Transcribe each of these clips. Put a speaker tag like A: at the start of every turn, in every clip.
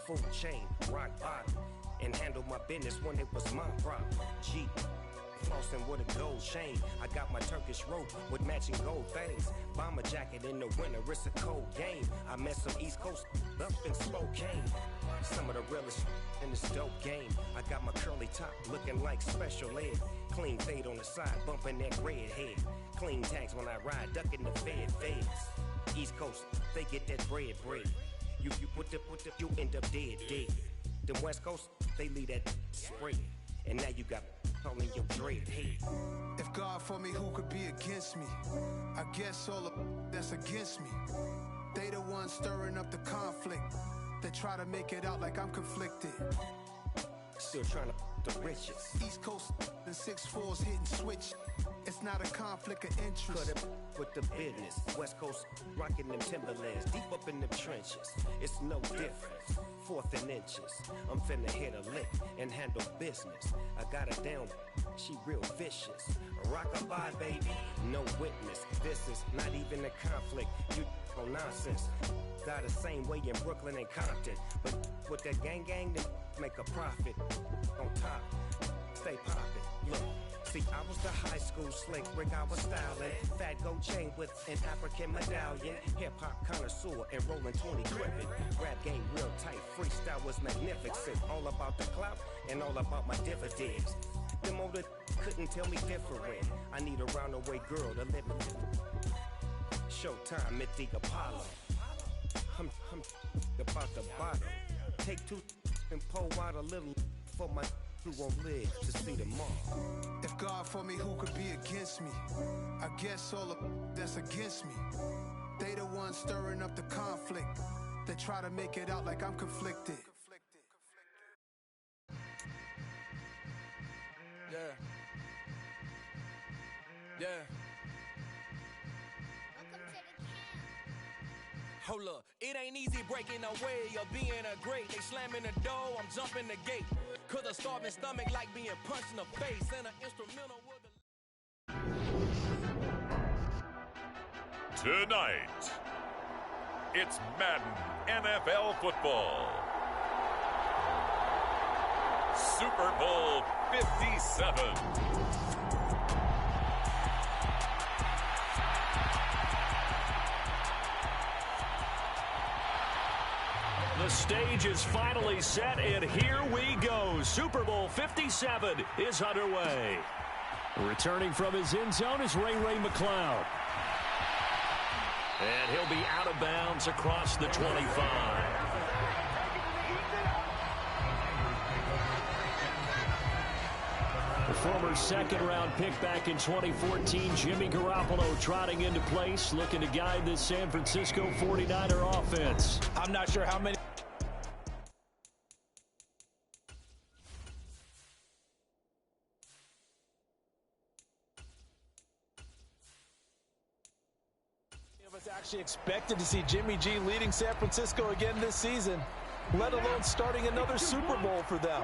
A: food chain, rock bottom, and handle my business when it was my problem. G. Flossing with a gold chain. I got my Turkish rope with matching gold things. Bomber jacket in the winter, it's a cold game. I met some East Coast up in Spokane. Some of the realest in this dope game. I got my curly top looking like special ed. Clean fade on the side, bumping that red head. Clean tags when I ride, ducking the feds. East Coast, they get that bread. You put the, you end up dead. Them West Coast, they leave that spread. And now you got calling your dread head.
B: If God for me, who could be against me? I guess all of that's against me. They the ones stirring up the conflict. They try to make it out like I'm conflicted.
A: Still trying to the riches.
B: East Coast and 6'4s hitting switch. It's not a conflict of interest.
A: Cut up with the business. West Coast rocking them Timberlands deep up in them trenches. It's no difference. 4th and inches. I'm finna hit a lick and handle business. I got her down. She real vicious. Rockabye, baby. No witness. This is not even a conflict. You on nonsense. Got the same way in Brooklyn and Compton. But with that gang, then make a profit. On top, stay poppin'. Look, see, I was the high school slick Rick, I was styling. Fat gold chain with an African medallion. Hip-hop connoisseur and rolling 20 cribbin'. Rap game real tight, freestyle was magnificent. All about the clout and all about my dividends. Them older couldn't tell me different. I need a roundaway girl to live with. Showtime at the Apollo. I'm about the bottom. Take 2 and pour out a little for my who won't live to see tomorrow.
B: If God for me, who could be against me? I guess all of that's against me. They the ones stirring up the conflict. They try to make it out like I'm conflicted.
C: Yeah. Hold up, it ain't easy breaking away or being a great. They slamming the door, I'm jumping the gate. Cause a starving stomach like being punched in the face. And an instrumental with
D: the... Tonight, it's Madden NFL football. Super Bowl 57.
E: The stage is finally set, and here we go. Super Bowl 57 is underway. Returning from his end zone is Ray McCloud. And he'll be out of bounds across the 25. The former second-round pick back in 2014, Jimmy Garoppolo trotting into place, looking to guide this San Francisco 49er offense.
C: I'm not sure how many...
F: actually expected to see Jimmy G leading San Francisco again this season, let alone starting another Super Bowl for them.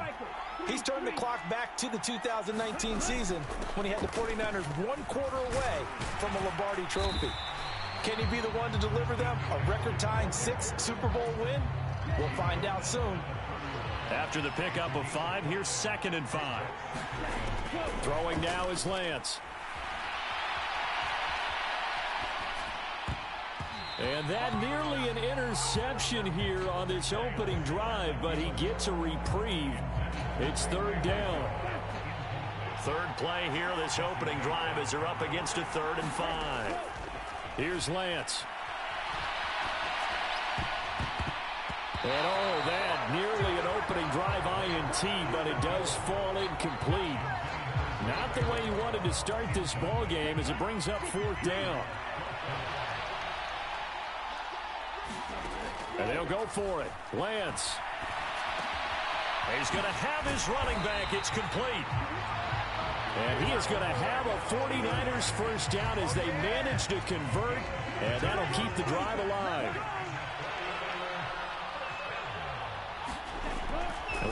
F: He's turned the clock back to the 2019 season when he had the 49ers 1 quarter away from a Lombardi trophy. Can he be the one to deliver them a record-tying 6th Super Bowl win? We'll find out soon.
E: After the pickup of 5, here's 2nd and 5. Throwing now is Lance. And that nearly an interception here on this opening drive, but he gets a reprieve. It's 3rd down. 3rd play here this opening drive as they're up against a 3rd and 5. Here's Lance. And oh, that nearly an opening drive INT, but it does fall incomplete. Not the way he wanted to start this ball game as it brings up 4th down. And they'll go for it. Lance. He's going to have his running back. It's complete. And he is going to have a 49ers first down as they manage to convert. And that'll keep the drive alive.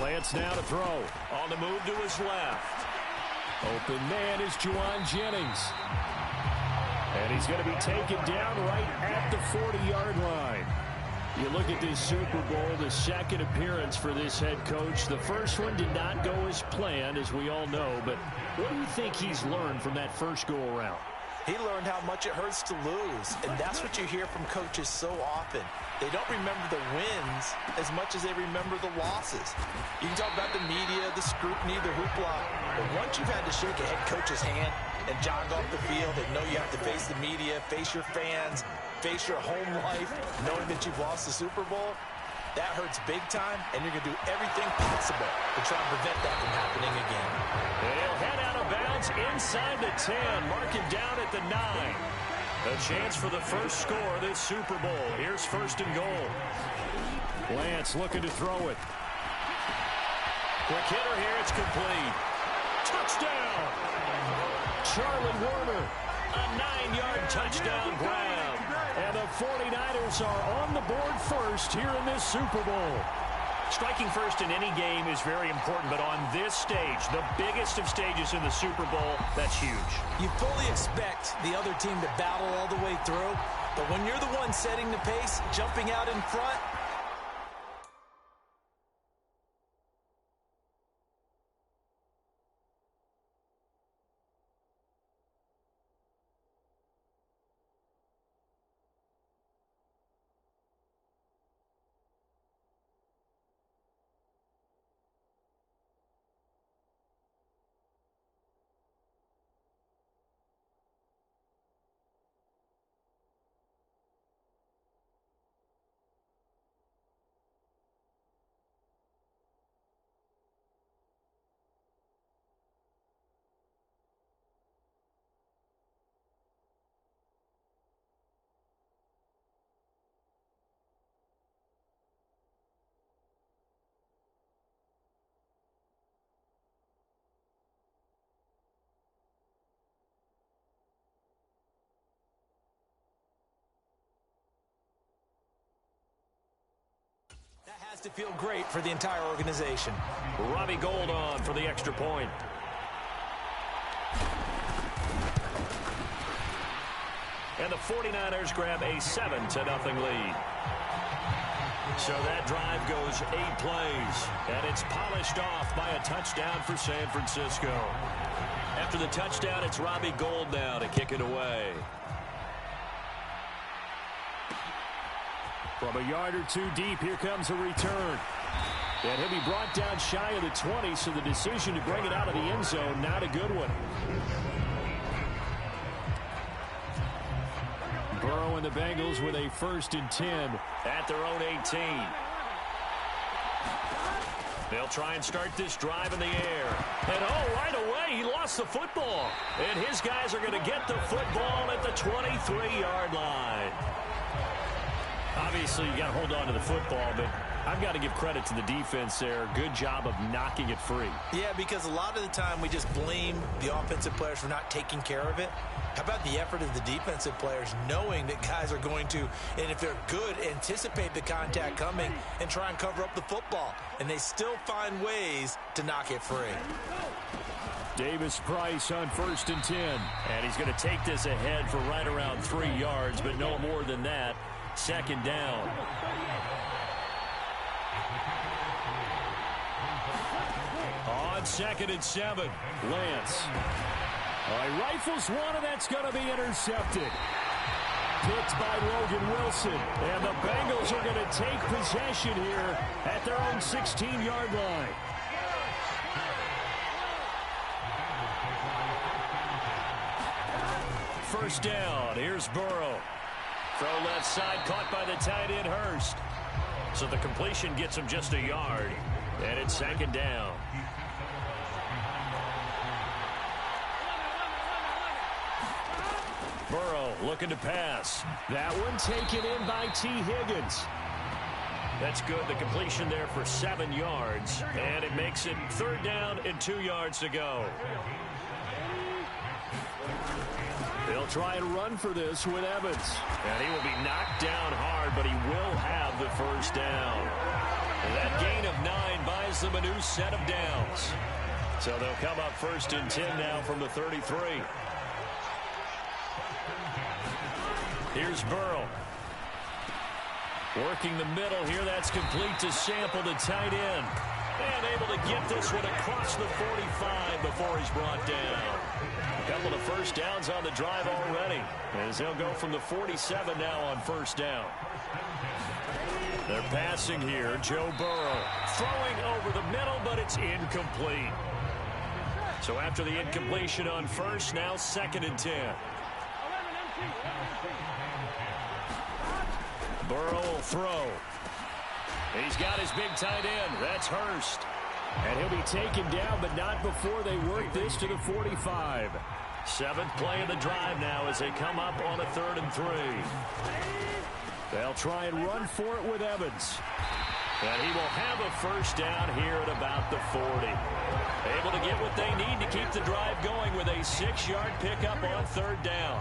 E: Lance now to throw. On the move to his left. Open man is Juwan Jennings. And he's going to be taken down right at the 40-yard line. You look at this Super Bowl, the second appearance for this head coach. The first one did not go as planned, as we all know. But what do you think he's learned from that first go-around?
F: He learned how much it hurts to lose, and that's what you hear from coaches so often. They don't remember the wins as much as they remember the losses. You can talk about the media, the scrutiny, the hoopla, but once you've had to shake a head coach's hand and jog off the field and know you have to face the media, face your fans, face your home life, knowing that you've lost the Super Bowl, that hurts big time, and you're going to do everything possible to try and prevent that from happening again.
E: And he'll head out of bounds inside the 10, mark him down at the 9. A chance for the first score of this Super Bowl. Here's first and goal. Lance looking to throw it. Quick hitter here, it's complete. Touchdown! Charlie Warner, a 9-yard touchdown grab. And the 49ers are on the board first here in this Super Bowl. Striking first in any game is very important, but on this stage, the biggest of stages in the Super Bowl, that's huge.
F: You fully expect the other team to battle all the way through, but when you're the one setting the pace, jumping out in front, has to feel great for the entire organization.
E: Robbie Gould on for the extra point. And the 49ers grab a 7-0 lead. So that drive goes 8 plays, and it's polished off by a touchdown for San Francisco. After the touchdown, it's Robbie Gould now to kick it away. From a yard or two deep, here comes a return. And he'll be brought down shy of the 20, so the decision to bring it out of the end zone, not a good one. Burrow and the Bengals with a 1st and 10 at their own 18. They'll try and start this drive in the air. And right away, he lost the football. And his guys are going to get the football at the 23-yard line. Obviously, you got to hold on to the football, but I've got to give credit to the defense there. Good job of knocking it free.
F: Yeah, because a lot of the time we just blame the offensive players for not taking care of it. How about the effort of the defensive players knowing that guys are going to, and if they're good, anticipate the contact coming and try and cover up the football. And they still find ways to knock it free.
E: Davis Price on 1st and 10. And he's going to take this ahead for right around 3 yards, but no more than that. 2nd down. On 2nd and 7, Lance. He rifles one, and that's going to be intercepted. Picked by Logan Wilson. And the Bengals are going to take possession here at their own 16-yard line. First down. Here's Burrow. Throw left side, caught by the tight end Hurst. So the completion gets him just a yard. And it's 2nd down. Burrow looking to pass. That one taken in by T. Higgins. That's good. The completion there for 7 yards. And it makes it 3rd down and 2 yards to go. They'll try and run for this with Evans. And he will be knocked down hard, but he will have the 1st down. And that gain of 9 buys them a new set of downs. So they'll come up 1st and 10 now from the 33. Here's Burrow. Working the middle here. That's complete to Sample, the tight end. And able to get this one across the 45 before he's brought down. A couple of first downs on the drive already, as they'll go from the 47 now on first down. They're passing here. Joe Burrow throwing over the middle, but it's incomplete. So after the incompletion on first, now 2nd and 10. Burrow will throw. He's got his big tight end. That's Hurst. And he'll be taken down, but not before they work this to the 45. 7th play of the drive now as they come up on a 3rd and 3. They'll try and run for it with Evans. And he will have a first down here at about the 40. Able to get what they need to keep the drive going with a 6-yard pickup on 3rd down.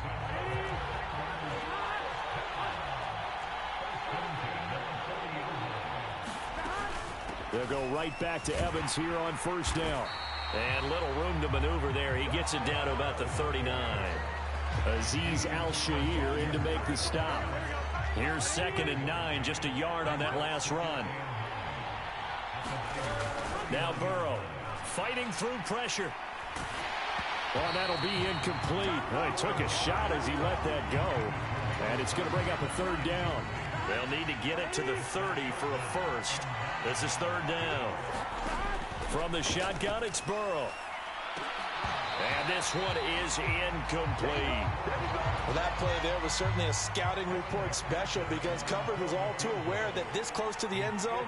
E: They'll go right back to Evans here on first down. And little room to maneuver there. He gets it down to about the 39. Azeez Al-Shaair in to make the stop. Here's 2nd and 9, just a yard on that last run. Now Burrow fighting through pressure. Well, that'll be incomplete. Well, he took a shot as he let that go. And it's going to bring up a 3rd down. They'll need to get it to the 30 for a first. This is 3rd down. From the shotgun, it's Burrow. And this one is incomplete.
F: Well, that play there was certainly a scouting report special because Cover was all too aware that this close to the end zone,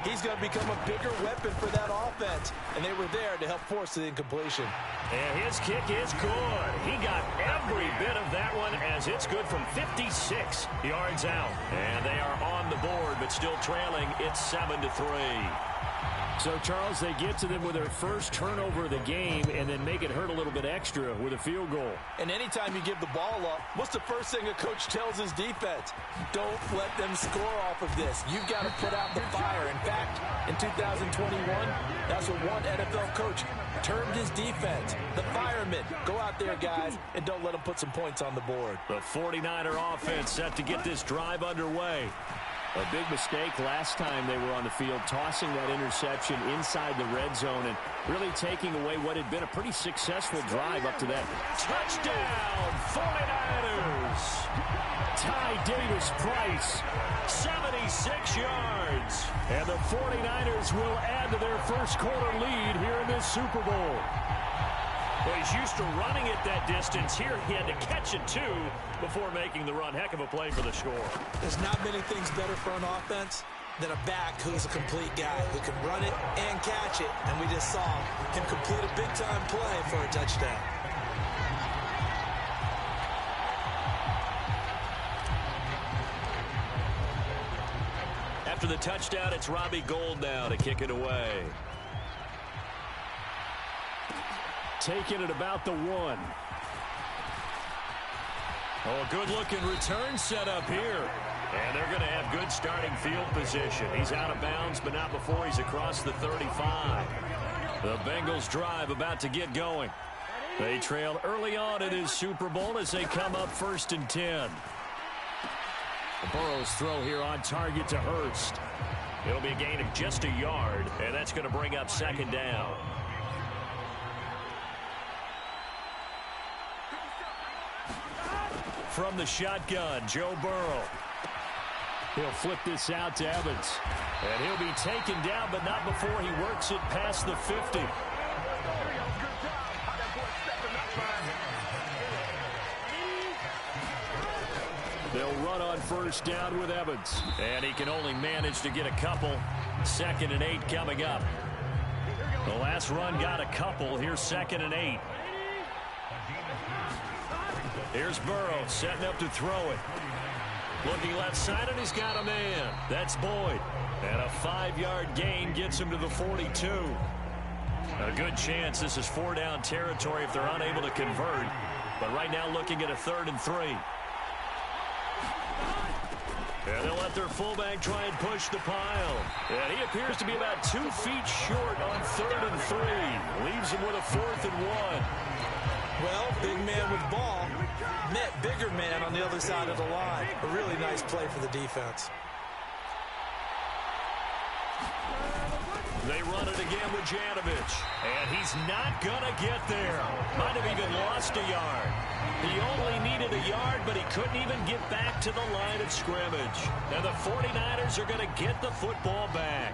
F: he's going to become a bigger weapon for that offense. And they were there to help force the incompletion.
E: And his kick is good. He got every bit of that one as it's good from 56 yards out. And they are on the board, but still trailing. It's 7-3. So, Charles, they get to them with their first turnover of the game and then make it hurt a little bit extra with a field goal.
F: And anytime you give the ball up, what's the first thing a coach tells his defense? Don't let them score off of this. You've got to put out the fire. In fact, in 2021, that's what one NFL coach termed his defense. The firemen. Go out there, guys, and don't let them put some points on the board.
E: The 49er offense set to get this drive underway. A big mistake last time they were on the field, tossing that interception inside the red zone and really taking away what had been a pretty successful drive up to that. Touchdown, 49ers! Ty Davis-Price, 76 yards. And the 49ers will add to their first quarter lead here in this Super Bowl. Well, he's used to running it that distance. Here he had to catch it, too, before making the run. Heck of a play for the score.
F: There's not many things better for an offense than a back who's a complete guy who can run it and catch it. And we just saw him complete a big-time play for a touchdown.
E: After the touchdown, it's Robbie Gould now to kick it away. Taking it about the 1. Oh, good-looking return set up here. And they're going to have good starting field position. He's out of bounds, but not before he's across the 35. The Bengals drive about to get going. They trail early on in his Super Bowl as they come up 1st and 10. Burrow's throw here on target to Hurst. It'll be a gain of just a yard, and that's going to bring up 2nd down. From the shotgun, Joe Burrow. He'll flip this out to Evans. And he'll be taken down, but not before he works it past the 50. They'll run on first down with Evans. And he can only manage to get a couple. 2nd and 8 coming up. The last run got a couple. Here's 2nd and 8. Here's Burrow setting up to throw it. Looking left side, and he's got a man. That's Boyd. And a 5-yard gain gets him to the 42. A good chance this is 4-down territory if they're unable to convert. But right now looking at a 3rd and 3. And they'll let their fullback try and push the pile. And he appears to be about 2 feet short on 3rd and 3. Leaves him with a 4th and 1.
F: Well, big man with ball met bigger man on the other side of the line. A really nice play for the defense.
E: They run it again with Janovich. And he's not going to get there. Might have even lost a yard. He only needed a yard, but he couldn't even get back to the line of scrimmage. And the 49ers are going to get the football back.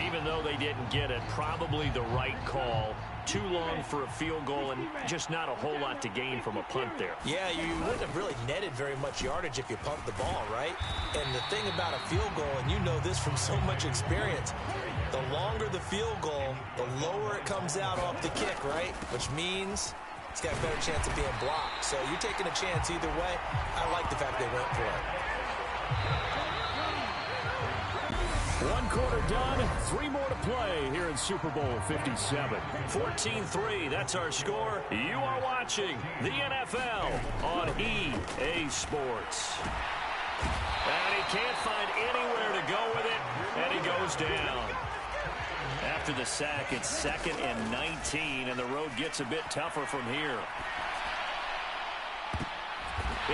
E: Even though they didn't get it, probably the right call. Too long for a field goal and just not a whole lot to gain from a punt there.
F: Yeah, you wouldn't have really netted very much yardage if you pumped the ball, right? And the thing about a field goal, and you know this from so much experience, the longer the field goal, the lower it comes out off the kick, right? Which means it's got a better chance of being blocked. So you're taking a chance either way. I like the fact they went for it.
E: 1 quarter done, 3 more to play here in Super Bowl 57. 14-3, that's our score. You are watching the NFL on EA Sports. And he can't find anywhere to go with it, and he goes down. After the sack, it's 2nd and 19, and the road gets a bit tougher from here.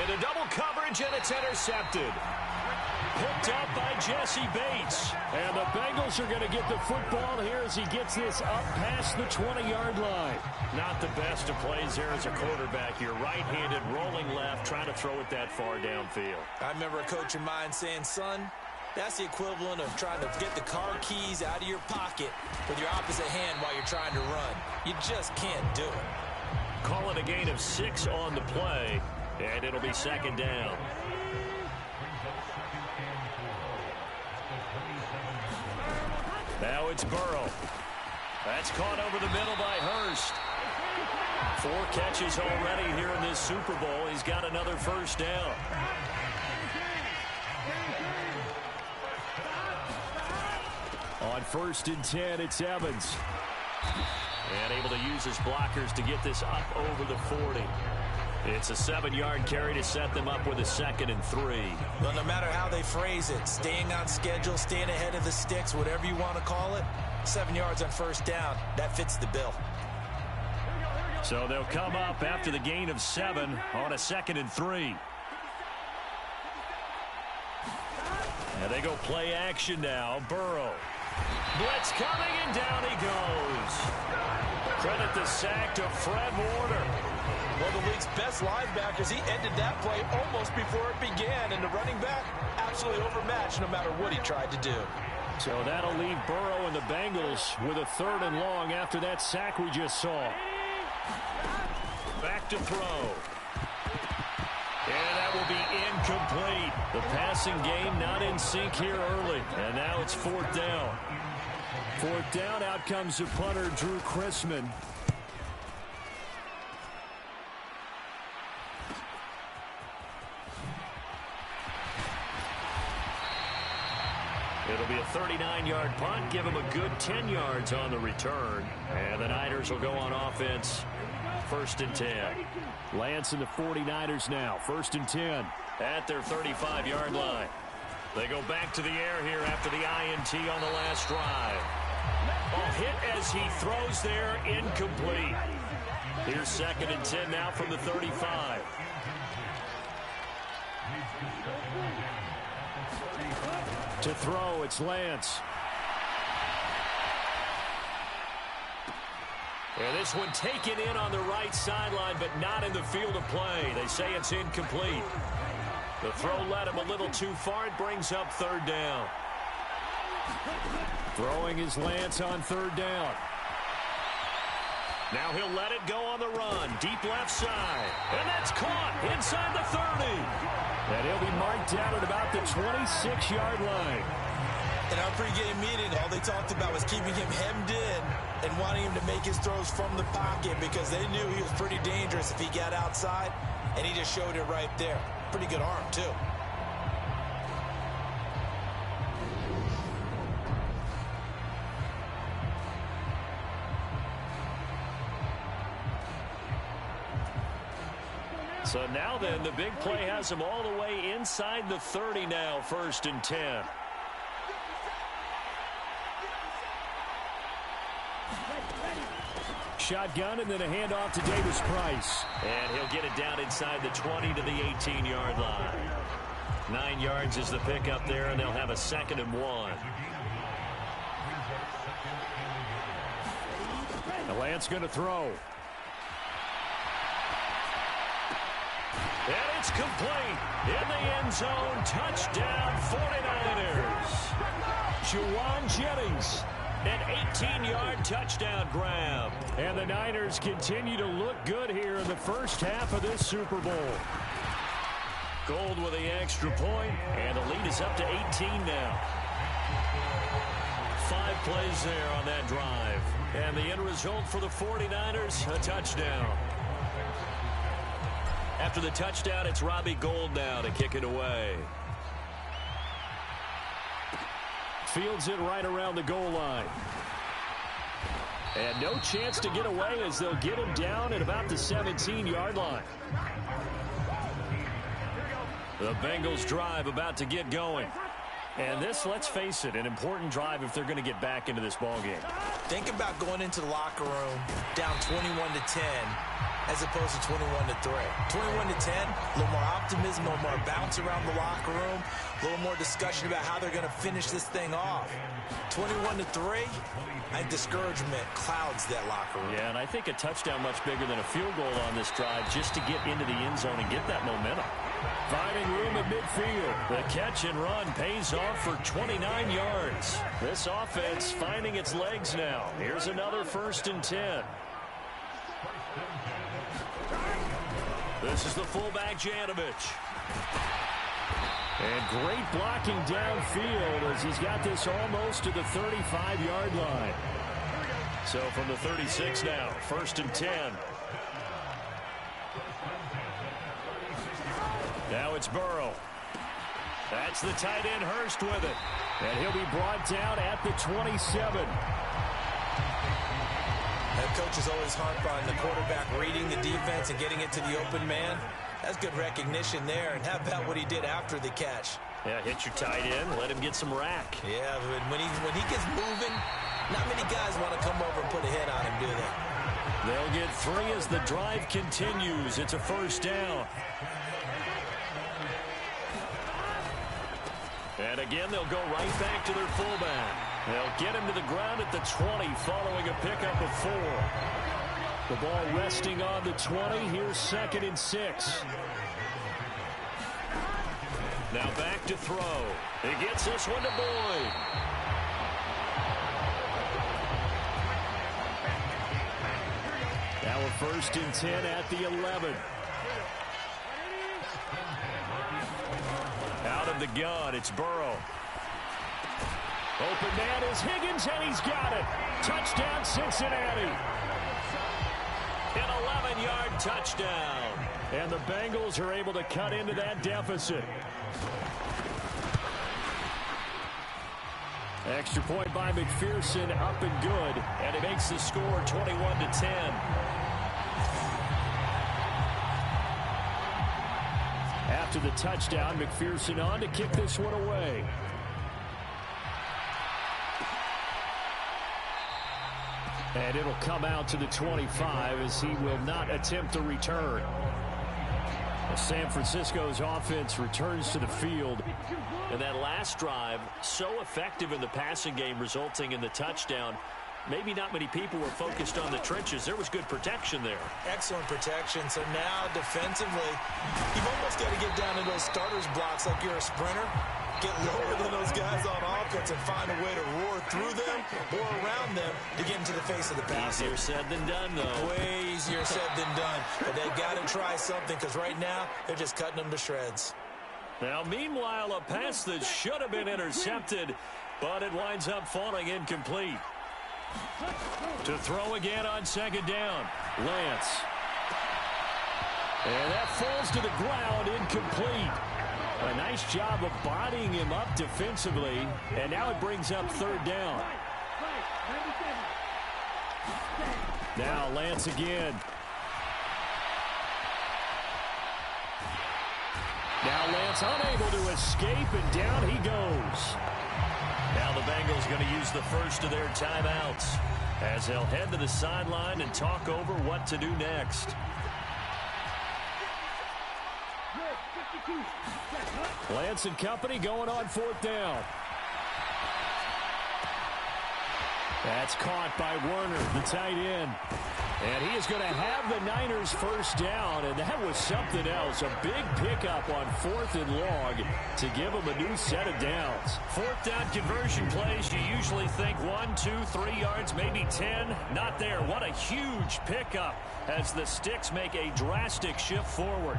E: Into double coverage, and it's intercepted. Picked up by Jesse Bates. And the Bengals are going to get the football here as he gets this up past the 20-yard line. Not the best of plays there as a quarterback. You're right-handed, rolling left, trying to throw it that far downfield.
F: I remember a coach of mine saying, son, that's the equivalent of trying to get the car keys out of your pocket with your opposite hand while you're trying to run. You just can't do it.
E: Call it a gain of 6 on the play, and it'll be 2nd down. Now it's Burrow. That's caught over the middle by Hurst. 4 catches already here in this Super Bowl. He's got another first down. On 1st and 10, it's Evans. And able to use his blockers to get this up over the 40. It's a 7-yard carry to set them up with a 2nd and 3.
F: Well, no matter how they phrase it, staying on schedule, staying ahead of the sticks, whatever you want to call it, 7 yards on 1st down, that fits the bill.
E: So they'll come up after the gain of 7 on a 2nd and 3. And they go play action now. Burrow. Blitz coming, and down he goes. Credit the sack to Fred Warner.
F: Well, the league's best linebackers, he ended that play almost before it began, and the running back absolutely overmatched no matter what he tried to do.
E: So that'll leave Burrow and the Bengals with a 3rd and long after that sack we just saw. Back to throw. And that will be incomplete. The passing game not in sync here early. And now it's 4th down. 4th down, out comes the punter, Drew Chrisman. It'll be a 39-yard punt, give him a good 10 yards on the return. And the Niners will go on offense, 1st and 10. Lance and the 49ers now, 1st and 10 at their 35-yard line. They go back to the air here after the INT on the last drive. A hit as he throws there, incomplete. Here's 2nd and 10 now from the 35. To throw, it's Lance. And this one taken in on the right sideline, but not in the field of play. They say it's incomplete. The throw led him a little too far. It brings up 3rd down. Throwing is Lance on 3rd down. Now he'll let it go on the run. Deep left side. And that's caught inside the 30. And he'll be marked down at about the 26-yard line.
F: In our pregame meeting, all they talked about was keeping him hemmed in and wanting him to make his throws from the pocket because they knew he was pretty dangerous if he got outside, and he just showed it right there. Pretty good arm, too.
E: So now then, the big play has him all the way inside the 30 now, 1st and 10. Shotgun and then a handoff to Davis Price. And he'll get it down inside the 20 to the 18-yard line. 9 yards is the pickup there, and they'll have a 2nd and 1. Lance going to throw. And it's complete. In the end zone. Touchdown 49ers. Juwan Jennings. An 18-yard touchdown grab. And the Niners continue to look good here in the first half of this Super Bowl. Gold with the extra point, and the lead is up to 18 now. 5 plays there on that drive. And the end result for the 49ers, a touchdown. After the touchdown, it's Robbie Gould now to kick it away. Fields it right around the goal line. And no chance to get away as they'll get him down at about the 17-yard line. The Bengals drive about to get going. And this, let's face it, an important drive if they're going to get back into this ballgame.
F: Think about going into the locker room down 21-10 as opposed to 21-3. 21-10, a little more optimism, a little more bounce around the locker room, a little more discussion about how they're going to finish this thing off. 21-3, I think discouragement clouds that locker room.
E: Yeah, and I think a touchdown much bigger than a field goal on this drive just to get into the end zone and get that momentum. Finding room at midfield. The catch and run pays off for 29 yards. This offense finding its legs now. Here's another 1st and 10. This is the fullback, Janovich. And great blocking downfield as he's got this almost to the 35-yard line. So from the 36 now, 1st and 10. Now it's Burrow. That's the tight end Hurst with it. And he'll be brought down at the 27.
F: That coaches always harp on the quarterback reading the defense and getting it to the open man. That's good recognition there. And how about what he did after the catch?
E: Yeah, hit your tight end, let him get some rack.
F: Yeah, but when he gets moving, not many guys want to come over and put a hit on him, do they?
E: They'll get 3 as the drive continues. It's a 1st down. And again, they'll go right back to their fullback. They'll get him to the ground at the 20 following a pickup of 4. The ball resting on the 20. Here's 2nd and 6. Now back to throw. He gets this one to Boyd. Now a 1st and 10 at the 11. Out of the gun, it's Burrow. Open man is Higgins, and he's got it. Touchdown, Cincinnati. An 11-yard touchdown. And the Bengals are able to cut into that deficit. Extra point by McPherson, up and good. And it makes the score 21-10. After the touchdown, McPherson on to kick this one away. And it'll come out to the 25 as he will not attempt a return. San Francisco's offense returns to the field. And that last drive, so effective in the passing game, resulting in the touchdown. Maybe not many people were focused on the trenches. There was good protection there.
F: Excellent protection. So now defensively, you've almost got to get down to those starters blocks like you're a sprinter. Get lower than those guys on offense and find a way to roar through them or around them to get into the face of the passer.
E: Easier said than done, though.
F: Way easier said than done. But they've got to try something because right now they're just cutting them to shreds.
E: Now, meanwhile, a pass that should have been intercepted, but it winds up falling incomplete. To throw again on 2nd down, Lance. And that falls to the ground, incomplete. A nice job of bodying him up defensively, and now it brings up 3rd down. Now Lance again. Now Lance unable to escape, and down he goes. Now the Bengals going to use the first of their timeouts as they'll head to the sideline and talk over what to do next. Lance and company going on 4th down. That's caught by Werner, the tight end. And he is going to have the Niners first down, and that was something else. A big pickup on 4th and long to give them a new set of downs.
G: 4th down conversion plays, you usually think 1, 2, 3 yards, maybe 10. Not there. What a huge pickup as the Sticks make a drastic shift forward.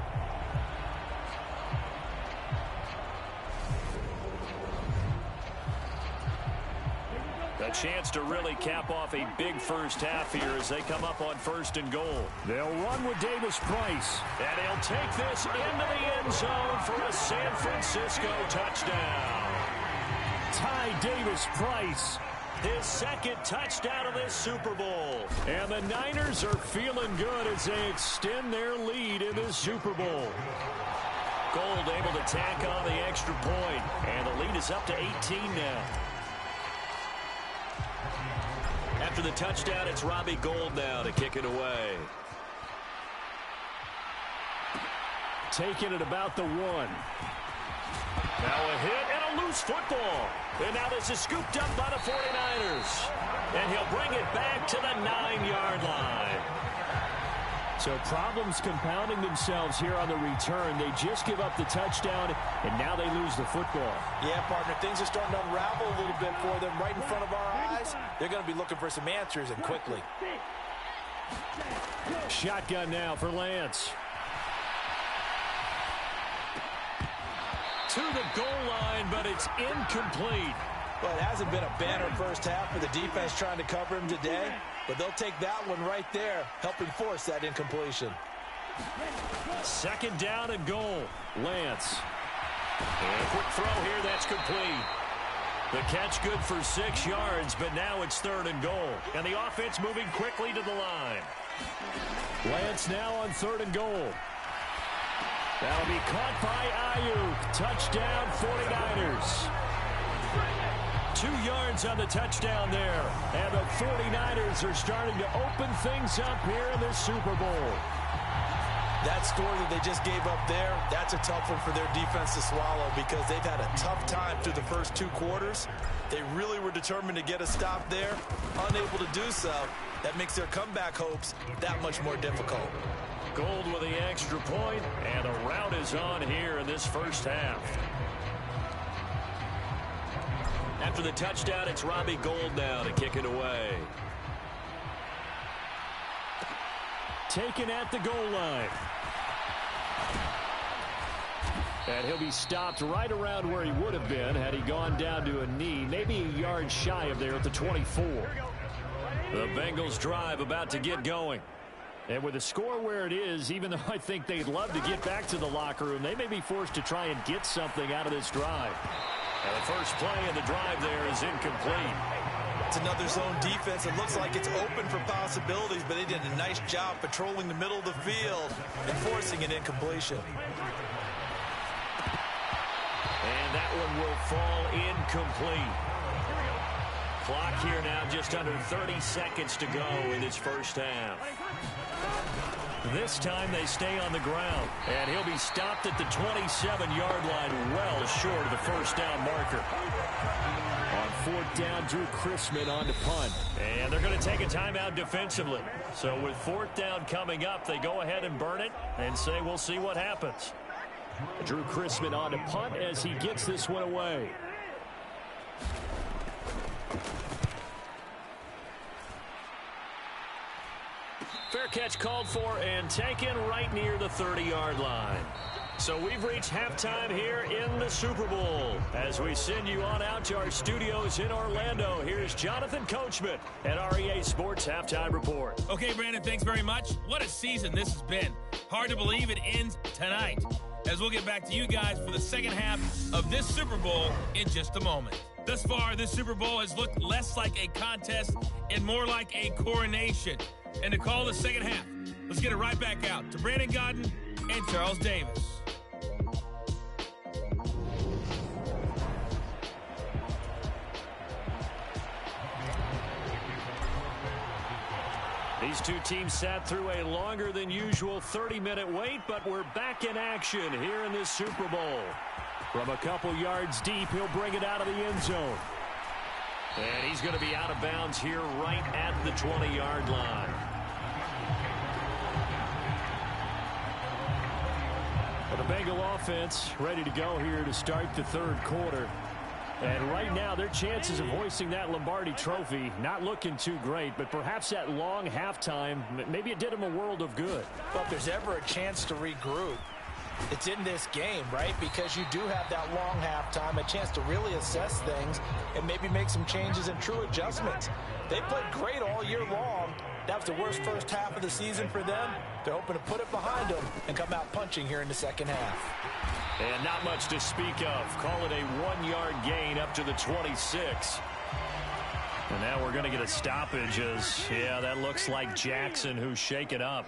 G: A chance to really cap off a big first half here as they come up on 1st and goal.
E: They'll run with Davis-Price.
G: And he'll take this into the end zone for a San Francisco touchdown.
E: Ty Davis-Price.
G: His 2nd touchdown of this Super Bowl.
E: And the Niners are feeling good as they extend their lead in this Super Bowl.
G: Gold able to tack on the extra point. And the lead is up to 18 now. After the touchdown, it's Robbie Gould now to kick it away.
E: Taking it about the 1.
G: Now a hit and a loose football. And now this is scooped up by the 49ers. And he'll bring it back to the 9-yard line.
E: So problems compounding themselves here on the return. They just give up the touchdown, and now they lose the football.
F: Yeah, partner, things are starting to unravel a little bit for them right in front of our eyes. They're going to be looking for some answers, and quickly.
E: Shotgun now for Lance.
G: To the goal line, but it's incomplete.
F: Well, it hasn't been a banner first half for the defense trying to cover him today, but they'll take that one right there, helping force that incompletion.
G: 2nd down and goal. Lance. And a quick throw here, that's complete. The catch good for 6 yards, but now it's 3rd and goal. And the offense moving quickly to the line.
E: Lance now on 3rd and goal. That'll be caught by Ayuk. Touchdown 49ers.
G: 2 yards on the touchdown there.
E: And the 49ers are starting to open things up here in this Super Bowl.
F: That story that they just gave up there, that's a tough one for their defense to swallow because they've had a tough time through the first 2 quarters. They really were determined to get a stop there, unable to do so. That makes their comeback hopes that much more difficult.
G: Gould with the extra point, and a rout is on here in this first half. After the touchdown, it's Robbie Gould now to kick it away.
E: Taken at the goal line. And he'll be stopped right around where he would have been had he gone down to a knee, maybe a yard shy of there at the 24.
G: The Bengals drive about to get going.
E: And with the score where it is, even though I think they'd love to get back to the locker room, they may be forced to try and get something out of this drive.
G: And the first play of the drive there is incomplete.
F: It's another zone defense. It looks like it's open for possibilities, but they did a nice job patrolling the middle of the field and forcing an incompletion.
G: And that one will fall incomplete. Clock here now just under 30 seconds to go in this first half. This time they stay on the ground, and he'll be stopped at the 27-yard line, well short of the first down marker.
E: On 4th down, Drew Chrisman on to punt.
G: And they're going to take a timeout defensively. So with 4th down coming up, they go ahead and burn it and say we'll see what happens.
E: Drew Chrisman on to punt as he gets this one away.
G: Fair catch called for and taken right near the 30-yard line. So we've reached halftime here in the Super Bowl. As we send you on out to our studios in Orlando, here's Jonathan Coachman at REA Sports Halftime Report.
H: Okay, Brandon, thanks very much. What a season this has been. Hard to believe it ends tonight, as we'll get back to you guys for the second half of this Super Bowl in just a moment. Thus far, this Super Bowl has looked less like a contest and more like a coronation. And to call the second half, let's get it right back out to Brandon Godden and Charles Davis.
G: These two teams sat through a longer than usual 30-minute wait, but we're back in action here in this Super Bowl.
E: From a couple yards deep, he'll bring it out of the end zone.
G: And he's going to be out of bounds here right at the 20-yard line.
E: Well, the Bengal offense ready to go here to start the third quarter. And right now, their chances of hoisting that Lombardi trophy not looking too great, but perhaps that long halftime, maybe it did them a world of good.
F: Well, if there's ever a chance to regroup, it's in this game, right? Because you do have that long halftime, a chance to really assess things and maybe make some changes and true adjustments. They played great all year long. That was the worst first half of the season for them. They're hoping to put it behind them and come out punching here in the second half.
G: And not much to speak of. Call it a 1-yard gain up to the 26. And now we're going to get a stoppage as, yeah, that looks like Jackson who's shaken up.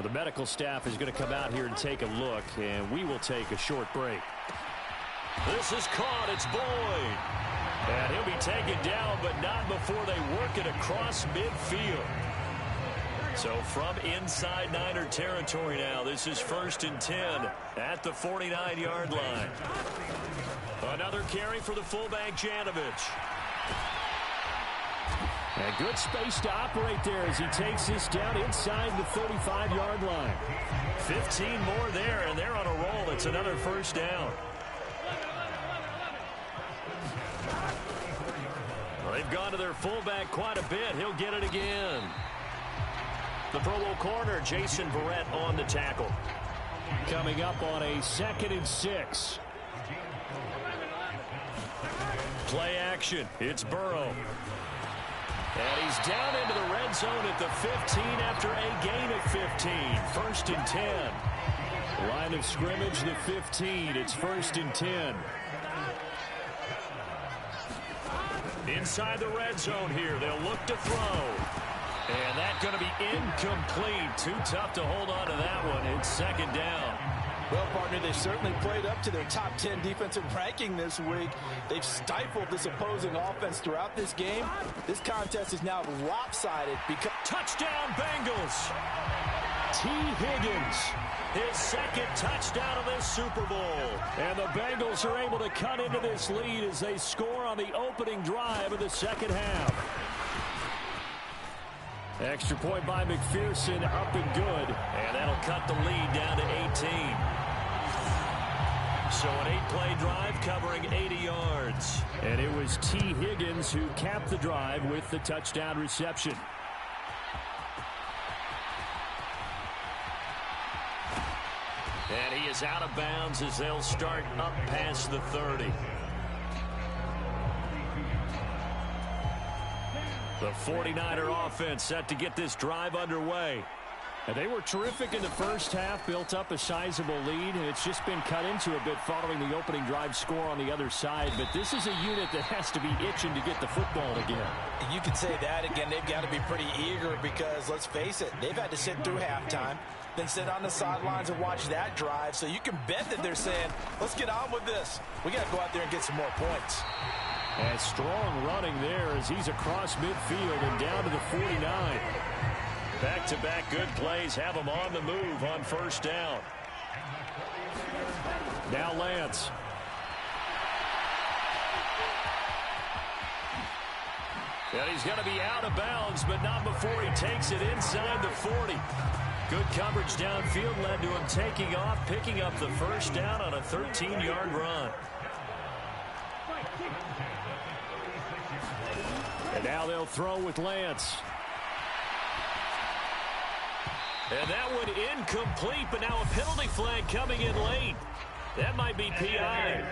G: The medical staff is going to come out here and take a look, and we will take a short break. This is caught. It's Boyd. And he'll be taken down, but not before they work it across midfield. So from inside Niner territory now, this is 1st and 10 at the 49-yard line. Another carry for the fullback, Janovich.
E: And good space to operate there as he takes this down inside the 35-yard line.
G: 15 more there, and they're on a roll. It's another first down. Well, they've gone to their fullback quite a bit. He'll get it again. The Pro Bowl corner, Jason Verrett, on the tackle.
E: Coming up on a 2nd and 6.
G: Play action. It's Burrow. And he's down into the red zone at the 15 after a gain of 15. 1st and 10.
E: Line of scrimmage, the 15. It's 1st and 10.
G: Inside the red zone here. They'll look to throw. And that's going to be incomplete. Too tough to hold on to that one. It's 2nd down.
F: Well, partner, they've certainly played up to their top 10 defensive ranking this week. They've stifled this opposing offense throughout this game. This contest is now lopsided because...
G: Touchdown, Bengals!
E: T. Higgins.
G: His 2nd touchdown of this Super Bowl.
E: And the Bengals are able to cut into this lead as they score on the opening drive of the second half. Extra point by McPherson, up and good.
G: And that'll cut the lead down to 18. So an 8-play drive covering 80 yards.
E: And it was T. Higgins who capped the drive with the touchdown reception.
G: And he is out of bounds as they'll start up past the 30. The 49er offense set to get this drive underway.
E: And they were terrific in the first half, built up a sizable lead, and it's just been cut into a bit following the opening drive score on the other side. But this is a unit that has to be itching to get the football again.
F: You can say that again. They've got to be pretty eager because, let's face it, they've had to sit through halftime, then sit on the sidelines and watch that drive. So you can bet that they're saying, let's get on with this. We got to go out there and get some more points.
E: And strong running there as he's across midfield and down to the 49.
G: Back-to-back good plays have him on the move on 1st down.
E: Now Lance.
G: And he's going to be out of bounds, but not before he takes it inside the 40. Good coverage downfield led to him taking off, picking up the 1st down on a 13-yard run.
E: And now they'll throw with Lance.
G: And that one incomplete, but now a penalty flag coming in late. That might be PI.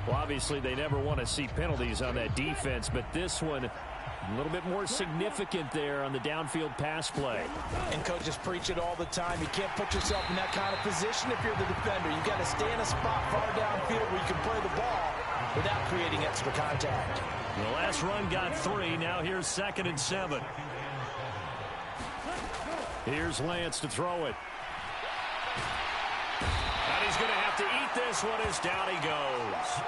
E: Well, obviously they never want to see penalties on that defense, but this one a little bit more significant there on the downfield pass play.
F: And coaches preach it all the time. You can't put yourself in that kind of position if you're the defender. You've got to stay in a spot far downfield where you can play the ball without creating extra contact.
G: The last run got 3. Now here's 2nd and 7.
E: Here's Lance to throw it.
G: And he's going to have to eat this one as down he goes.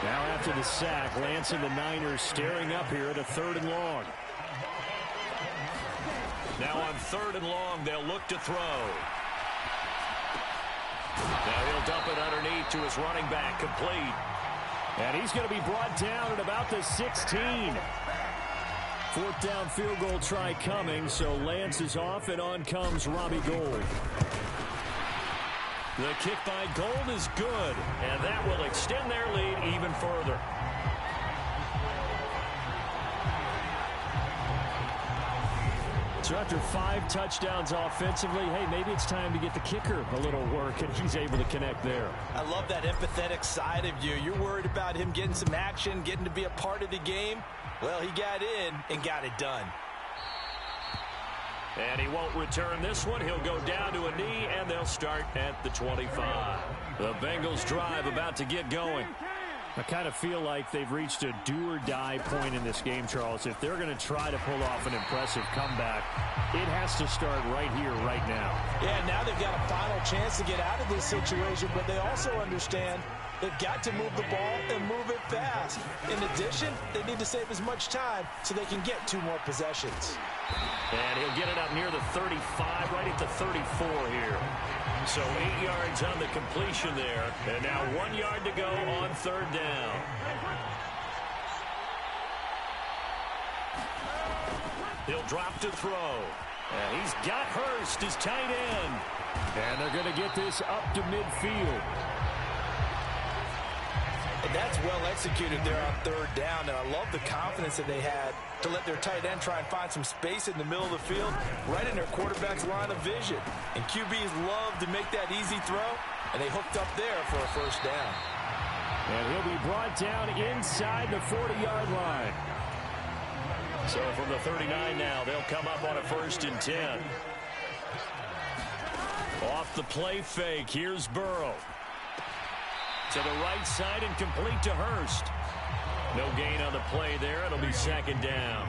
E: Now after the sack, Lance and the Niners staring up here at a 3rd and long.
G: Now on 3rd and long, they'll look to throw. Now he'll dump it underneath to his running back, complete.
E: And he's going to be brought down at about the 16. Fourth down field goal try coming, so Lance is off, and on comes Robbie Gould. The kick by Gould is good,
G: and that will extend their lead even further.
E: So after 5 touchdowns offensively, hey, maybe it's time to get the kicker a little work, and he's able to connect there.
F: I love that empathetic side of you. You're worried about him getting some action, getting to be a part of the game. Well, he got in and got it done.
G: And he won't return this one. He'll go down to a knee, and they'll start at the 25. The Bengals drive about to get going.
E: I kind of feel like they've reached a do-or-die point in this game, Charles. If they're going to try to pull off an impressive comeback, it has to start right here, right now.
F: Yeah, now they've got a final chance to get out of this situation, but they also understand they've got to move the ball and move it fast. In addition, they need to save as much time so they can get 2 more possessions.
G: And he'll get it up near the 35, right at the 34 here. So 8 yards on the completion there. And now 1 yard to go on 3rd down. He'll drop to throw.
E: And he's got Hurst, his tight end. And they're going to get this up to midfield.
F: And that's well executed there on 3rd down. And I love the confidence that they had to let their tight end try and find some space in the middle of the field, right in their quarterback's line of vision. And QBs love to make that easy throw, and they hooked up there for a 1st down.
E: And he'll be brought down inside the 40-yard line.
G: So from the 39 now, they'll come up on a 1st and 10. Off the play fake, here's Burrow. To the right side and complete to Hurst. No gain on the play there. It'll be 2nd down.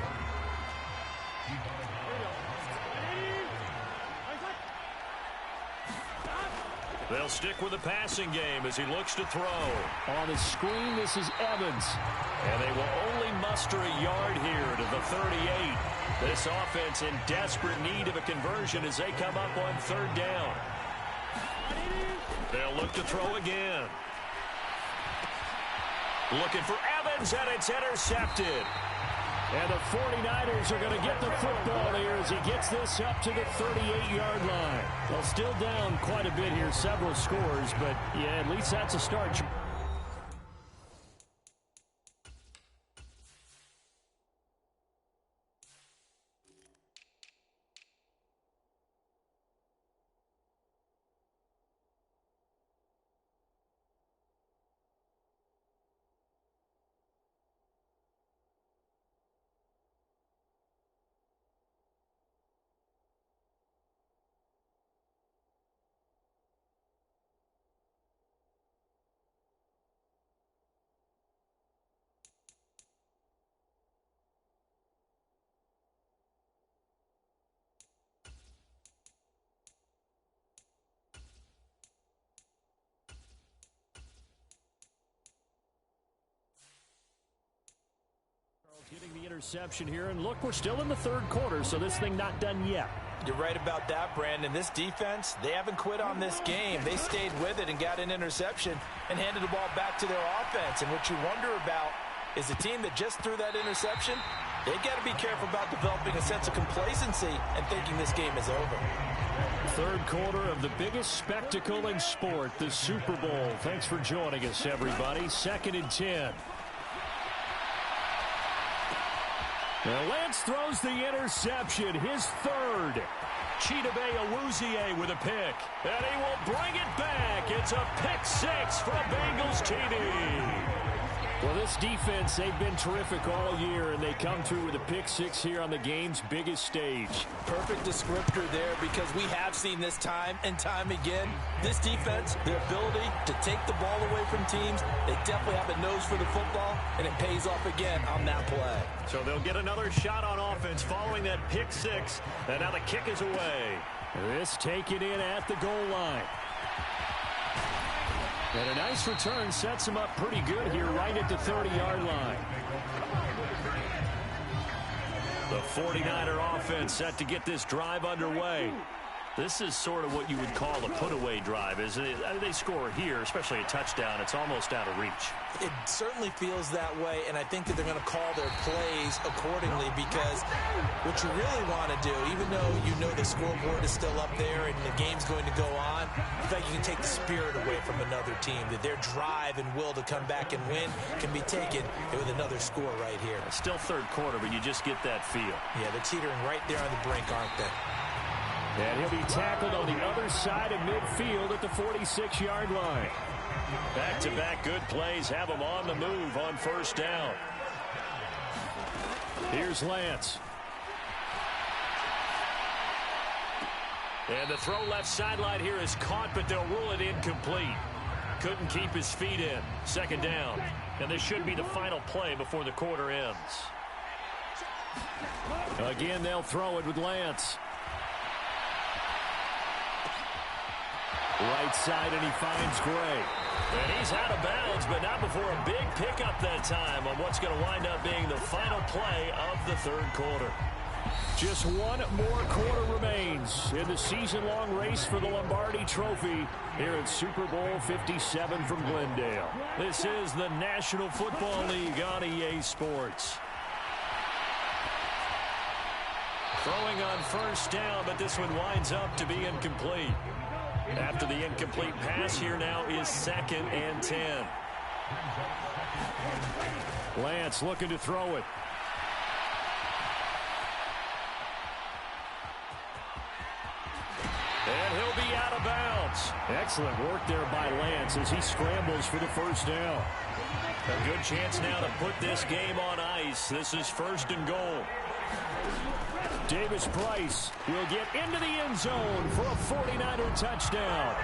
G: They'll stick with the passing game as he looks to throw.
E: On the screen, this is Evans.
G: And they will only muster a yard here to the 38. This offense in desperate need of a conversion as they come up on 3rd down. They'll look to throw again. Looking for Evans, and it's intercepted.
E: And the 49ers are going to get the football here as he gets this up to the 38-yard line. Well, still down quite a bit here, several scores, but yeah, at least that's a start. Getting the interception here, and look, we're still in the 3rd quarter, so this thing not done yet.
F: You're right about that, Brandon. This defense, they haven't quit on this game. They stayed with it and got an interception and handed the ball back to their offense. And what you wonder about is a team that just threw that interception, they got to be careful about developing a sense of complacency and thinking this game is over.
E: 3rd quarter of the biggest spectacle in sport, the Super Bowl. Thanks for joining us, everybody. 2nd and 10. Now Lance throws the interception, his 3rd. Chidobe Awuzie with a pick. And he will bring it back. It's a pick 6 for a Bengals TD. Well, this defense, they've been terrific all year, and they come through with a pick 6 here on the game's biggest stage.
F: Perfect descriptor there, because we have seen this time and time again. This defense, their ability to take the ball away from teams, they definitely have a nose for the football, and it pays off again on that play.
G: So they'll get another shot on offense following that pick 6, and now the kick is away.
E: This taken in at the goal line. And a nice return sets him up pretty good here right at the 30-yard line.
G: The 49er offense set to get this drive underway.
E: This is sort of what you would call a put-away drive, isn't it? They score here, especially a touchdown. It's almost out of reach.
F: It certainly feels that way, and I think that they're going to call their plays accordingly because what you really want to do, even though you know the scoreboard is still up there and the game's going to go on, in fact, you can take the spirit away from another team, that their drive and will to come back and win can be taken with another score right here.
E: Still third quarter, but you just get that feel.
F: Yeah, they're teetering right there on the brink, aren't they?
E: And he'll be tackled on the other side of midfield at the 46-yard line. Back-to-back good plays have him on the move on first down. Here's Lance. And the throw left sideline here is caught, but they'll rule it incomplete. Couldn't keep his feet in. Second down. And this should be the final play before the quarter ends. Again, they'll throw it with Lance. Right side, and he finds Gray. And he's out of bounds, but not before a big pickup that time on what's going to wind up being the final play of the third quarter. Just one more quarter remains in the season-long race for the Lombardi Trophy here at Super Bowl 57 from Glendale. This is the National Football League on EA Sports. Throwing on first down, but this one winds up to be incomplete. After the incomplete pass, here now is 2nd and 10. Lance looking to throw it. And he'll be out of bounds. Excellent work there by Lance as he scrambles for the first down. A good chance now to put this game on ice. This is 1st and goal. Davis Price will get into the end zone for a 49er touchdown.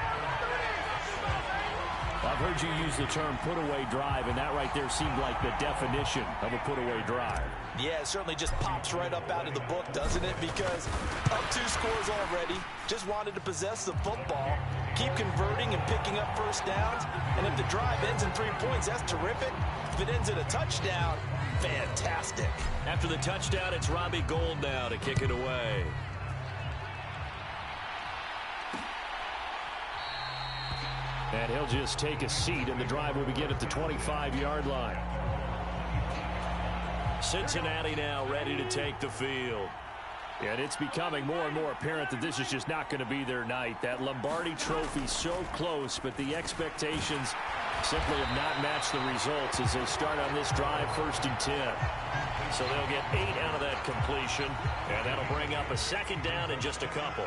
E: I've heard you use the term put-away drive, and that right there seemed like the definition of a put-away drive.
F: Yeah, it certainly just pops right up out of the book, doesn't it? Because up 2 scores already, just wanted to possess the football, keep converting and picking up first downs, and if the drive ends in 3 points, that's terrific. If it ends in a touchdown, fantastic.
E: After the touchdown, it's Robbie Gould now to kick it away. And he'll just take a seat, and the drive will begin at the 25-yard line. Cincinnati now ready to take the field. And it's becoming more and more apparent that this is just not going to be their night. That Lombardi Trophy so close, but the expectations simply have not matched the results as they start on this drive 1st and 10. So they'll get 8 out of that completion, and that'll bring up a 2nd down in just a couple.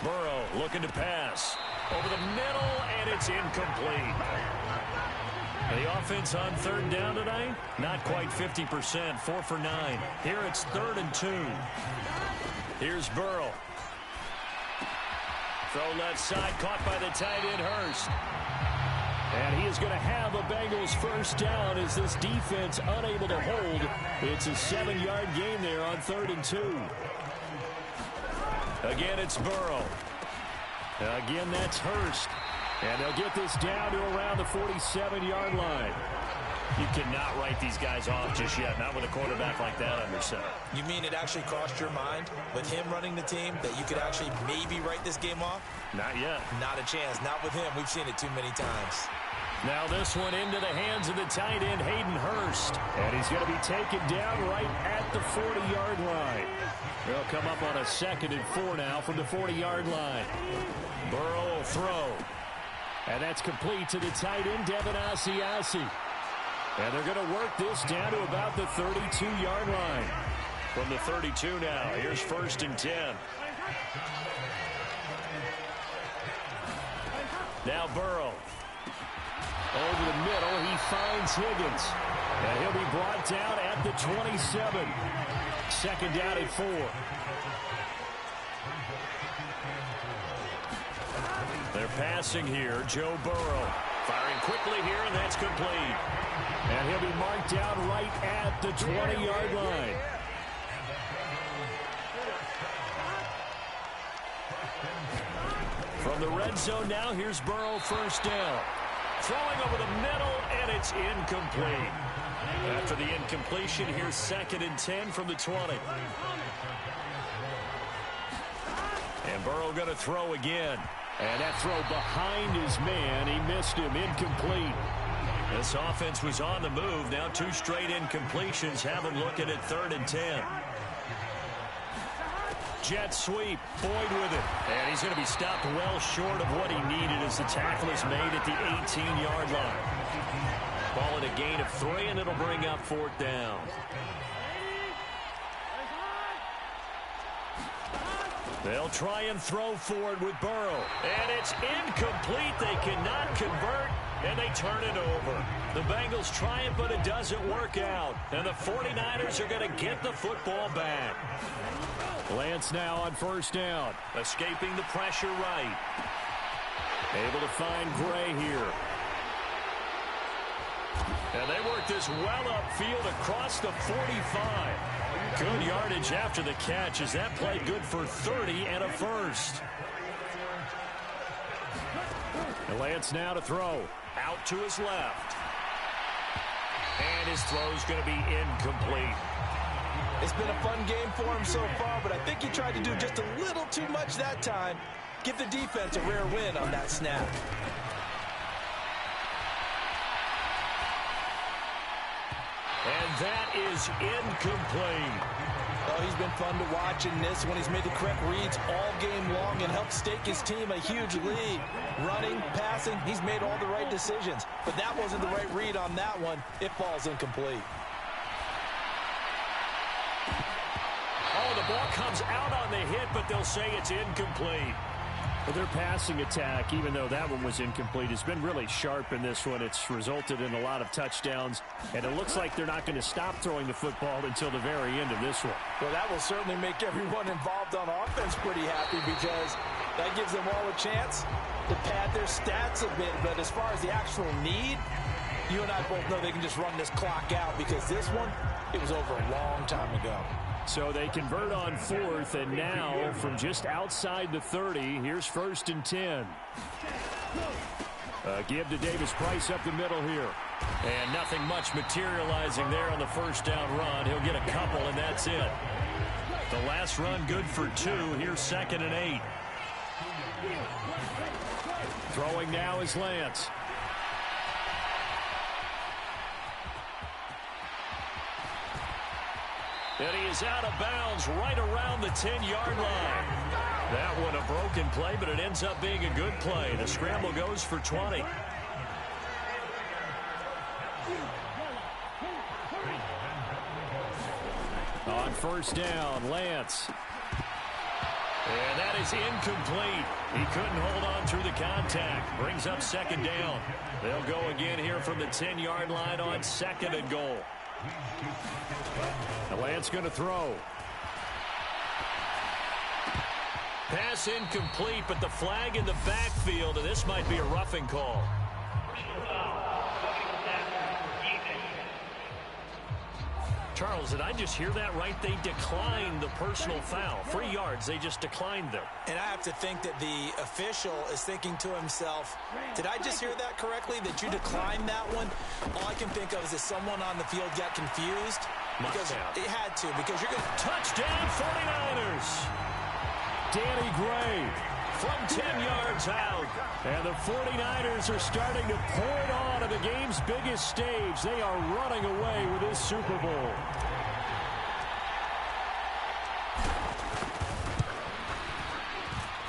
E: Burrow looking to pass. Over the middle, and it's incomplete. The offense on 3rd down tonight, not quite 50%, 4 for 9. Here it's 3rd and 2. Here's Burrow. Throw left side, caught by the tight end Hurst. And he is going to have a Bengals first down as this defense unable to hold. It's a 7-yard gain there on 3rd and 2. Again, it's Burrow. Again, that's Hurst. And they'll get this down to around the 47-yard line. You cannot write these guys off just yet, not with a quarterback like that under center.
F: You mean it actually crossed your mind with him running the team that you could actually maybe write this game off?
E: Not yet.
F: Not a chance. Not with him. We've seen it too many times.
E: Now this one into the hands of the tight end, Hayden Hurst. And he's going to be taken down right at the 40-yard line. They'll come up on a 2nd and 4 now from the 40-yard line. Burrow will throw. And that's complete to the tight end, Devin Asiasi. And they're going to work this down to about the 32-yard line. From the 32 now, here's 1st and 10. Now Burrow. Over the middle, he finds Higgins. And he'll be brought down at the 27. 2nd down and 4. They're passing here. Joe Burrow firing quickly here, and that's complete. And he'll be marked down right at the 20-yard line. From the red zone now, here's Burrow first down.
G: throwing over the middle, and it's incomplete. After the incompletion, here's 2nd and 10 from the 20. And Burrow going to throw again.
E: And that throw behind his man, he missed him, incomplete.
G: This offense was on the move. Now 2 straight incompletions have them looking at 3rd and 10. Jet sweep, Boyd with it. And he's going to be stopped well short of what he needed as the tackle is made at the 18-yard line. Ball at a gain of 3, and it'll bring up 4th down. They'll try and throw forward with Burrow. And it's incomplete. They cannot convert, and they turn it over. The Bengals try it, but it doesn't work out. And the 49ers are going to get the football back.
E: Lance now on 1st down.
G: Escaping the pressure right.
E: Able to find Gray here.
G: And they work this well upfield across the 45. Good yardage after the catch as that play good for 30 and a first.
E: And Lance now to throw.
G: Out to his left. And his throw's going to be incomplete.
F: It's been a fun game for him so far, but I think he tried to do just a little too much that time. Give the defense a rare win on that snap.
G: And that is incomplete.
F: Oh, he's been fun to watch in this when he's made the correct reads all game long and helped stake his team a huge lead. Running, passing, he's made all the right decisions. But that wasn't the right read on that one. It falls incomplete.
G: Oh, the ball comes out on the hit, but they'll say it's incomplete.
E: Well, their passing attack, even though that one was incomplete, has been really sharp in this one. It's resulted in a lot of touchdowns, and it looks like they're not going to stop throwing the football until the very end of this one.
F: Well, that will certainly make everyone involved on offense pretty happy because that gives them all a chance to pad their stats a bit. But as far as the actual need, you and I both know they can just run this clock out because this one, it was over a long time ago.
E: So they convert on 4th, and now from just outside the 30, here's 1st and 10. Give to Davis Price up the middle here.
G: And nothing much materializing there on the 1st down run. He'll get a couple, and that's it. The last run good for 2. Here's 2nd and 8.
E: Throwing now is Lance.
G: And he is out of bounds right around the 10-yard line. That one a broken play, but it ends up being a good play. The scramble goes for 20.
E: On 1st down, Lance.
G: And that is incomplete. He couldn't hold on through the contact. Brings up 2nd down. They'll go again here from the 10-yard line on 2nd and goal.
E: And Lance going to throw.
G: Pass incomplete, but the flag in the backfield, and this might be a roughing call. Charles, did I just hear that right? They declined the personal foul. 3 yards, they just declined them.
F: And I have to think that the official is thinking to himself, did I just hear that correctly, that you declined that one? All I can think of is that someone on the field got confused. Because it had to, because you're going to...
G: Touchdown, 49ers!
E: Danny Gray
G: from 10 yards out.
E: And the 49ers are starting to pour it on at the game's biggest stage. They are running away with this Super Bowl.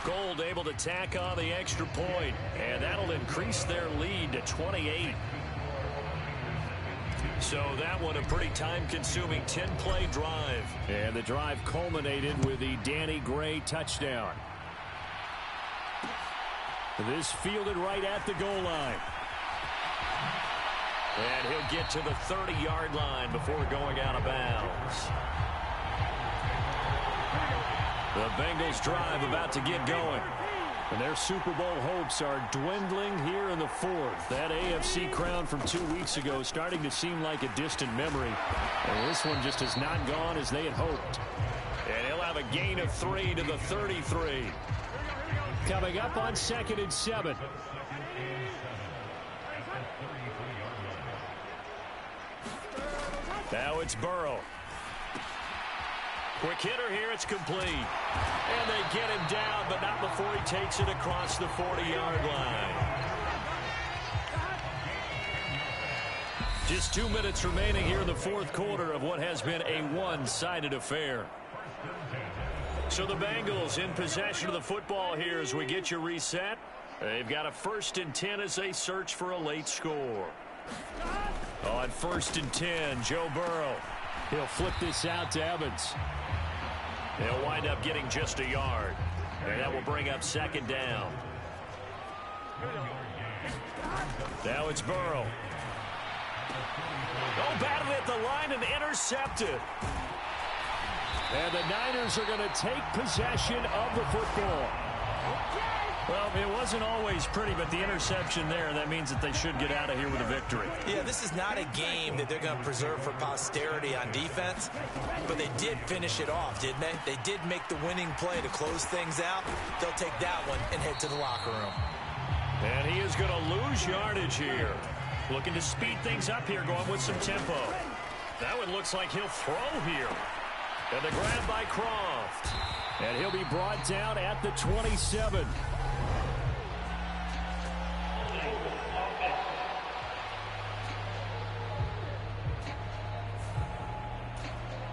G: Gold able to tack on the extra point, and that'll increase their lead to 28. So that one a pretty time-consuming 10-play drive.
E: And the drive culminated with the Danny Gray touchdown. This fielded right at the goal line.
G: And he'll get to the 30-yard line before going out of bounds. The Bengals drive about to get going.
E: And their Super Bowl hopes are dwindling here in the 4th. That AFC crown from 2 weeks ago starting to seem like a distant memory. And this one just has not gone as they had hoped.
G: And he'll have a gain of 3 to the 33.
E: Coming up on 2nd and 7.
G: Now it's Burrow. Quick hitter here, it's complete. And they get him down, but not before he takes it across the 40-yard line. Just 2 minutes remaining here in the fourth quarter of what has been a one-sided affair. So the Bengals in possession of the football here as we get you reset. They've got a 1st and 10 as they search for a late score. On 1st and 10, Joe Burrow. He'll flip this out to Evans. They'll wind up getting just a yard. And that will bring up 2nd down. Now it's Burrow. Oh, batted at the line and intercepted. And the Niners are going to take possession of the football. Well, it wasn't always pretty, but the interception there, that means that they should get out of here with a victory.
F: Yeah, this is not a game that they're going to preserve for posterity on defense, but they did finish it off, didn't they? They did make the winning play to close things out. They'll take that one and head to the locker room. And he is going to lose yardage here. Looking to speed things up here, going with some tempo. That one looks like he'll throw here. And the grab by Croft. And he'll be brought down at the 27.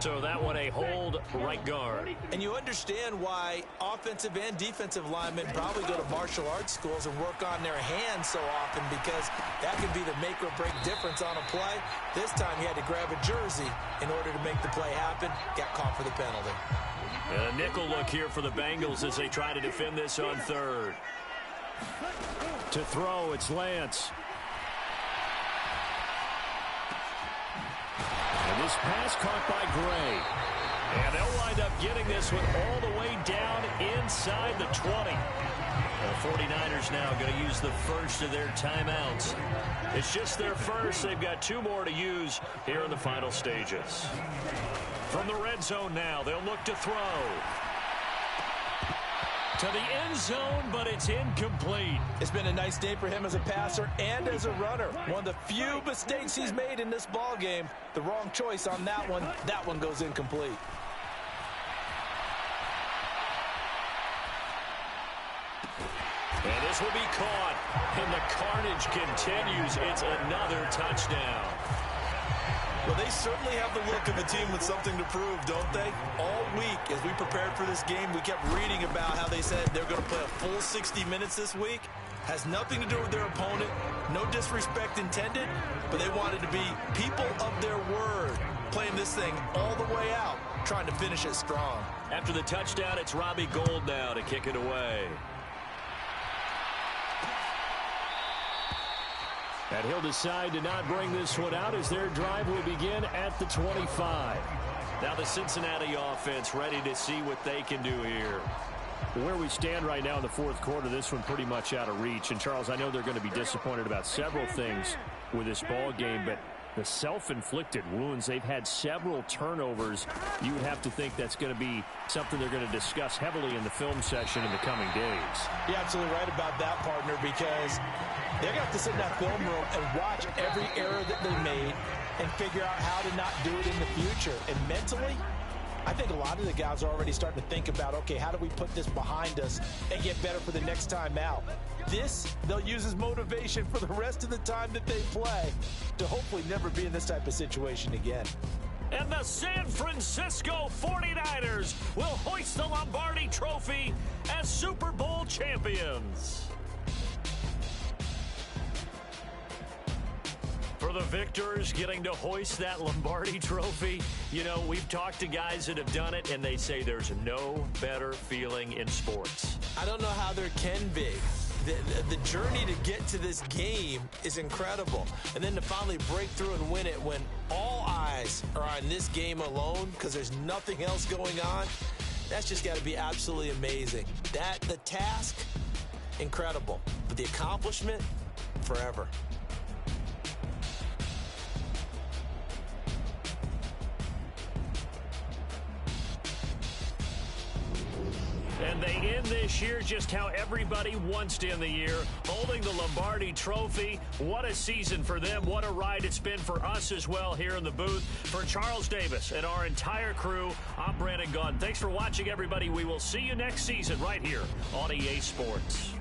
F: So that one a hold right guard. And you understand why offensive and defensive linemen probably go to martial arts schools and work on their hands so often, because that could be the make or break difference on a play. This time he had to grab a jersey in order to make the play happen. Got caught for the penalty. And a nickel look here for the Bengals as they try to defend this on 3rd. To throw, it's Lance. And this pass caught by Gray. And they'll wind up getting this one all the way down inside the 20. The 49ers now going to use the first of their timeouts. It's just their first. They've got 2 more to use here in the final stages. From the red zone now, they'll look to throw. To the end zone, but it's incomplete. It's been a nice day for him as a passer and as a runner. One of the few mistakes he's made in this ball game. The wrong choice on that one. That one goes incomplete. And this will be caught. And the carnage continues. It's another touchdown. Well, they certainly have the look of a team with something to prove, don't they? All week, as we prepared for this game, we kept reading about how they said they're going to play a full 60 minutes this week. Has nothing to do with their opponent. No disrespect intended, but they wanted to be people of their word, playing this thing all the way out, trying to finish it strong. After the touchdown, it's Robbie Gould now to kick it away. And he'll decide to not bring this one out as their drive will begin at the 25. Now the Cincinnati offense ready to see what they can do here. Where we stand right now in the fourth quarter, this one pretty much out of reach. And, Charles, I know they're going to be disappointed about several things with this ball game, but the self-inflicted wounds, they've had several turnovers. You would have to think that's going to be something they're going to discuss heavily in the film session in the coming days. You're absolutely right about that, partner, because they're going to have to sit in that film room and watch every error that they made and figure out how to not do it in the future. And mentally, I think a lot of the guys are already starting to think about, okay, how do we put this behind us and get better for the next time out? This, they'll use as motivation for the rest of the time that they play to hopefully never be in this type of situation again. And the San Francisco 49ers will hoist the Lombardi Trophy as Super Bowl champions. For the victors getting to hoist that Lombardi Trophy, you know, we've talked to guys that have done it, and they say there's no better feeling in sports. I don't know how there can be. The journey to get to this game is incredible. And then to finally break through and win it when all eyes are on this game alone because there's nothing else going on, that's just got to be absolutely amazing. The task, incredible. But the accomplishment, forever.
G: And they end this year just how everybody wants to end the year, holding the Lombardi Trophy. What a season for them. What a ride it's been for us as well here in the booth. For Charles Davis and our entire crew, I'm Brandon Gaudin. Thanks for watching, everybody. We will see you next season right here on EA Sports.